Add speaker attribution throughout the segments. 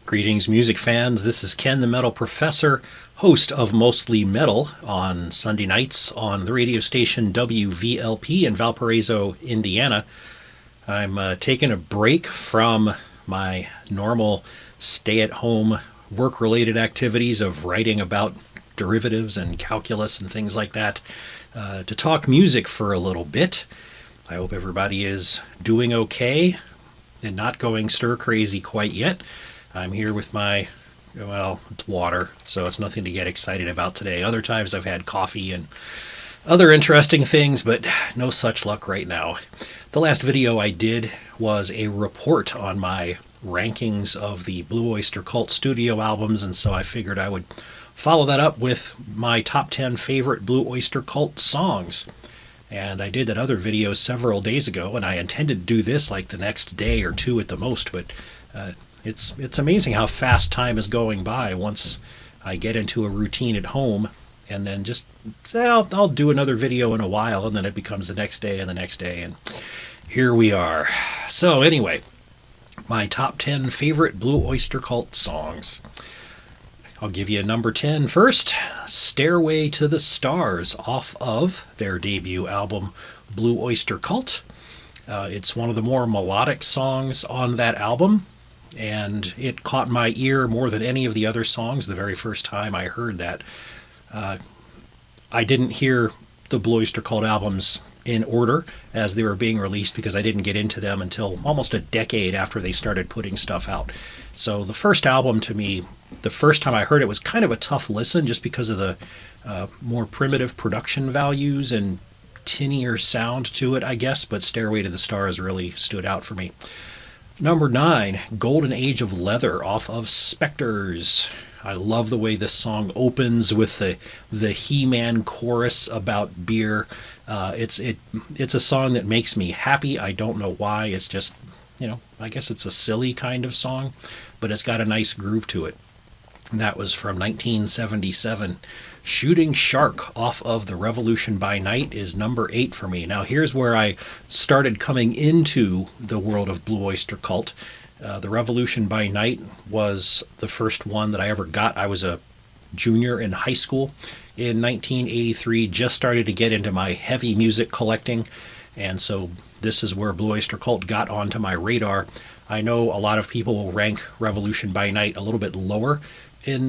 Speaker 1: Greetings, music fans. This is Ken the Metal Professor, host of Mostly Metal on Sunday nights on the radio station WVLP in Valparaiso, Indiana. I'm taking a break from my normal stay-at-home work-related activities of writing about derivatives and calculus and things like that to talk music for a little bit. I hope everybody is doing okay and not going stir-crazy quite yet. I'm here with it's water, so it's nothing to get excited about today. Other times I've had coffee and other interesting things, but no such luck right now. The last video I did was a report on my rankings of the Blue Oyster Cult studio albums, and so I figured I would follow that up with my top 10 favorite Blue Oyster Cult songs. And I did that other video several days ago, and I intended to do this like the next day or two at the most, but it's amazing how fast time is going by once I get into a routine at home, and then just say I'll do another video in a while, and then it becomes the next day and the next day, and here we are. So anyway, my top 10 favorite Blue Oyster Cult songs. I'll give you number 10 first. Stairway to the Stars, off of their debut album Blue Oyster Cult. It's one of the more melodic songs on that album, and it caught my ear more than any of the other songs the very first time I heard that. I didn't hear the Blue Oyster Cult albums in order as they were being released because I didn't get into them until almost a decade after they started putting stuff out. So the first album, to me, the first time I heard it was kind of a tough listen just because of the more primitive production values and tinnier sound to it, I guess, but Stairway to the Stars really stood out for me. Number 9, Golden Age of Leather, off of Spectres. I love the way this song opens with the He-Man chorus about beer. It's a song that makes me happy. I don't know why. It's just, I guess it's a silly kind of song, but it's got a nice groove to it. And that was from 1977. Shooting Shark, off of The Revolution by Night, is number 8 for me. Now here's where I started coming into the world of Blue Oyster Cult. The Revolution by Night was the first one that I ever got. I was a junior in high school in 1983, just started to get into my heavy music collecting, and so this is where Blue Oyster Cult got onto my radar. I know a lot of people will rank Revolution by Night a little bit lower in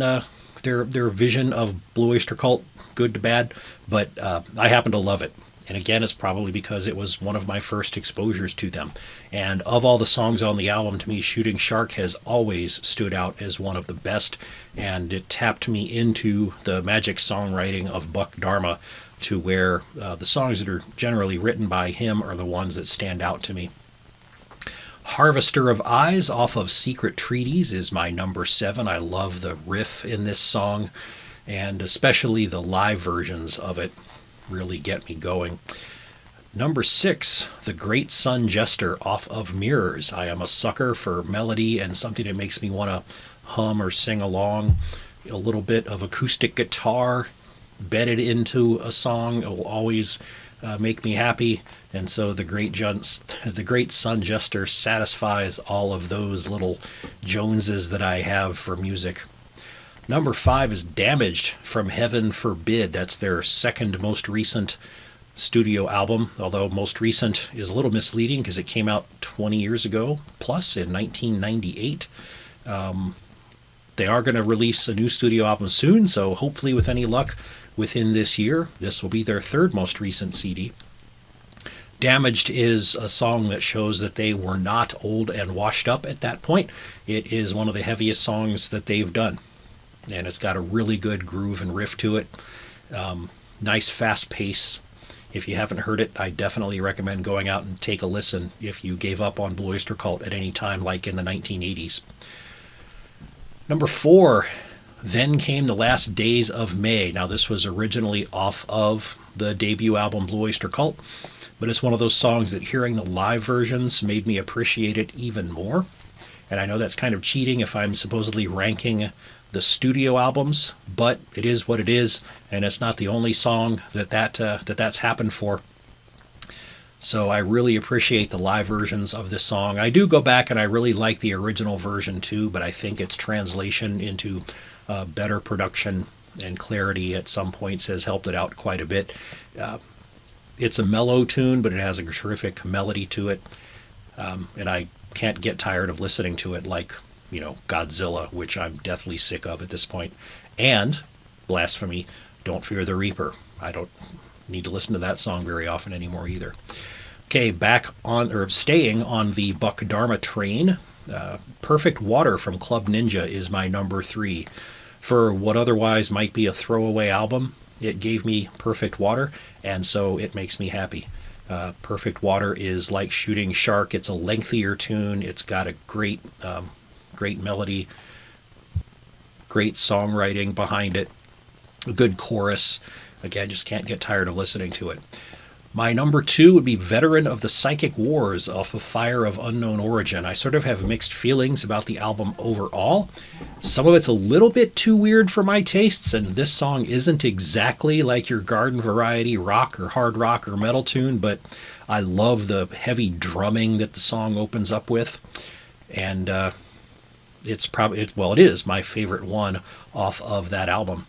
Speaker 1: their vision of Blue Oyster Cult, good to bad, but I happen to love it. And again, it's probably because it was one of my first exposures to them. And of all the songs on the album, to me, Shooting Shark has always stood out as one of the best, and it tapped me into the magic songwriting of Buck Dharma, to where the songs that are generally written by him are the ones that stand out to me. Harvester of Eyes, off of Secret Treaties, is my number 7. I love the riff in this song, and especially the live versions of it really get me going. Number 6, The Great Sun Jester, off of Mirrors. I am a sucker for melody and something that makes me want to hum or sing along. A little bit of acoustic guitar bedded into a song will always make me happy, and so the Great Sun Jester satisfies all of those little Joneses that I have for music. Number 5 is Damaged, from Heaven Forbid. That's their second most recent studio album, although most recent is a little misleading because it came out 20 years ago, plus in 1998. They are going to release a new studio album soon, so hopefully with any luck within this year, this will be their third most recent CD. Damaged is a song that shows that they were not old and washed up at that point. It is one of the heaviest songs that they've done, and it's got a really good groove and riff to it. Nice fast pace. If you haven't heard it, I definitely recommend going out and take a listen if you gave up on Blue Oyster Cult at any time, like in the 1980s. Number 4, Then Came the Last Days of May. Now this was originally off of the debut album Blue Oyster Cult, but it's one of those songs that hearing the live versions made me appreciate it even more. And I know that's kind of cheating if I'm supposedly ranking the studio albums, but it is what it is, and it's not the only song that's happened for. So I really appreciate the live versions of this song. I do go back and I really like the original version too, but I think its translation into better production and clarity at some points has helped it out quite a bit. It's a mellow tune, but it has a terrific melody to it. And I can't get tired of listening to it like, Godzilla, which I'm deathly sick of at this point. And, blasphemy, Don't Fear the Reaper. I don't need to listen to that song very often anymore either. Okay, staying on the Buck Dharma train, Perfect Water from Club Ninja is my number 3. For what otherwise might be a throwaway album, it gave me Perfect Water, and so it makes me happy. Perfect Water is like Shooting Shark. It's a lengthier tune. It's got a great melody, great songwriting behind it, a good chorus. Again, just can't get tired of listening to it. My number 2 would be Veteran of the Psychic Wars off of Fire of Unknown Origin. I sort of have mixed feelings about the album overall. Some of it's a little bit too weird for my tastes, and this song isn't exactly like your garden variety rock or hard rock or metal tune, but I love the heavy drumming that the song opens up with. And it is my favorite one off of that album.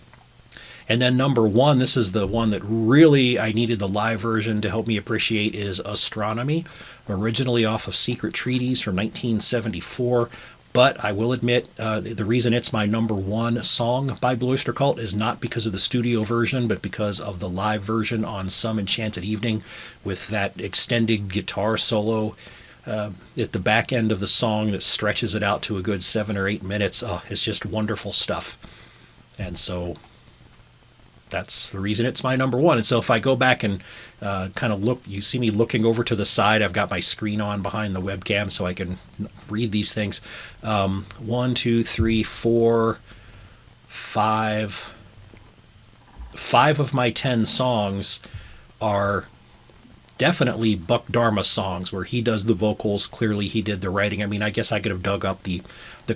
Speaker 1: And then number 1, this is the one that really I needed the live version to help me appreciate, is Astronomy, originally off of Secret Treaties from 1974. But I will admit, the reason it's my number 1 song by Blue Oyster Cult is not because of the studio version, but because of the live version on Some Enchanted Evening with that extended guitar solo at the back end of the song that stretches it out to a good 7 or 8 minutes. It's just wonderful stuff. And so that's the reason it's my number 1. And so if I go back and kind of look, you see me looking over to the side. I've got my screen on behind the webcam so I can read these things. 1, 2, 3, 4, 5. 5 of my 10 songs are definitely Buck Dharma songs where he does the vocals. Clearly he did the writing. I mean, I guess I could have dug up the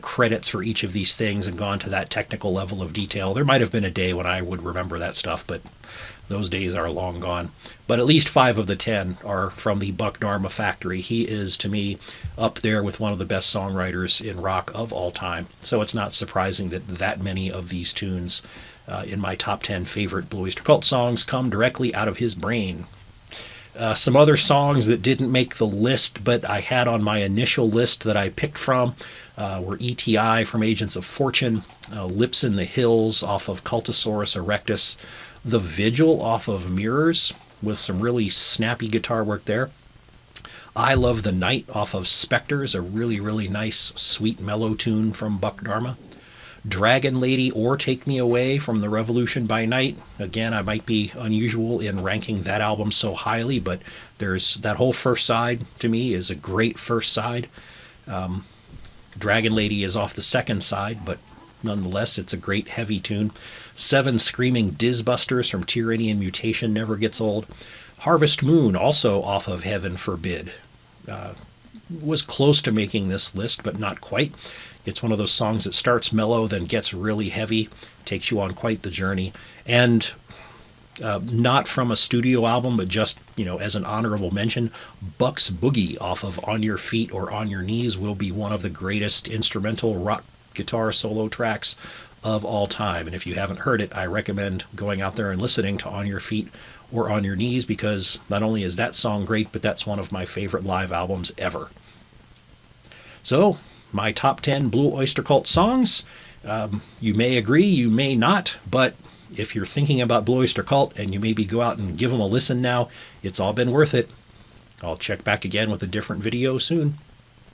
Speaker 1: credits for each of these things and gone to that technical level of detail. There might have been a day when I would remember that stuff, but those days are long gone. But at least 5 of the 10 are from the Buck Dharma factory. He is, to me, up there with one of the best songwriters in rock of all time. So it's not surprising that many of these tunes in my top 10 favorite Blue Oyster Cult songs come directly out of his brain. Some other songs that didn't make the list, but I had on my initial list that I picked from were E.T.I. from Agents of Fortune, Lips in the Hills off of Cultosaurus Erectus, The Vigil off of Mirrors with some really snappy guitar work there. I Love the Night off of Spectres, a really, really nice, sweet mellow tune from Buck Dharma. Dragon Lady or Take Me Away from The Revolution by Night. Again, I might be unusual in ranking that album so highly, but there's that whole first side to me is a great first side. Dragon Lady is off the second side, but nonetheless, it's a great heavy tune. 7 Screaming Dizbusters from Tyranny and Mutation never gets old. Harvest Moon, also off of Heaven Forbid. Was close to making this list, but not quite. It's one of those songs that starts mellow, then gets really heavy, takes you on quite the journey. And not from a studio album, but just, as an honorable mention, Buck's Boogie off of On Your Feet or On Your Knees will be one of the greatest instrumental rock guitar solo tracks of all time. And if you haven't heard it, I recommend going out there and listening to On Your Feet or On Your Knees, because not only is that song great, but that's one of my favorite live albums ever. So, my top 10 Blue Oyster Cult songs. You may agree, you may not, but if you're thinking about Blue Oyster Cult and you maybe go out and give them a listen now, it's all been worth it. I'll check back again with a different video soon.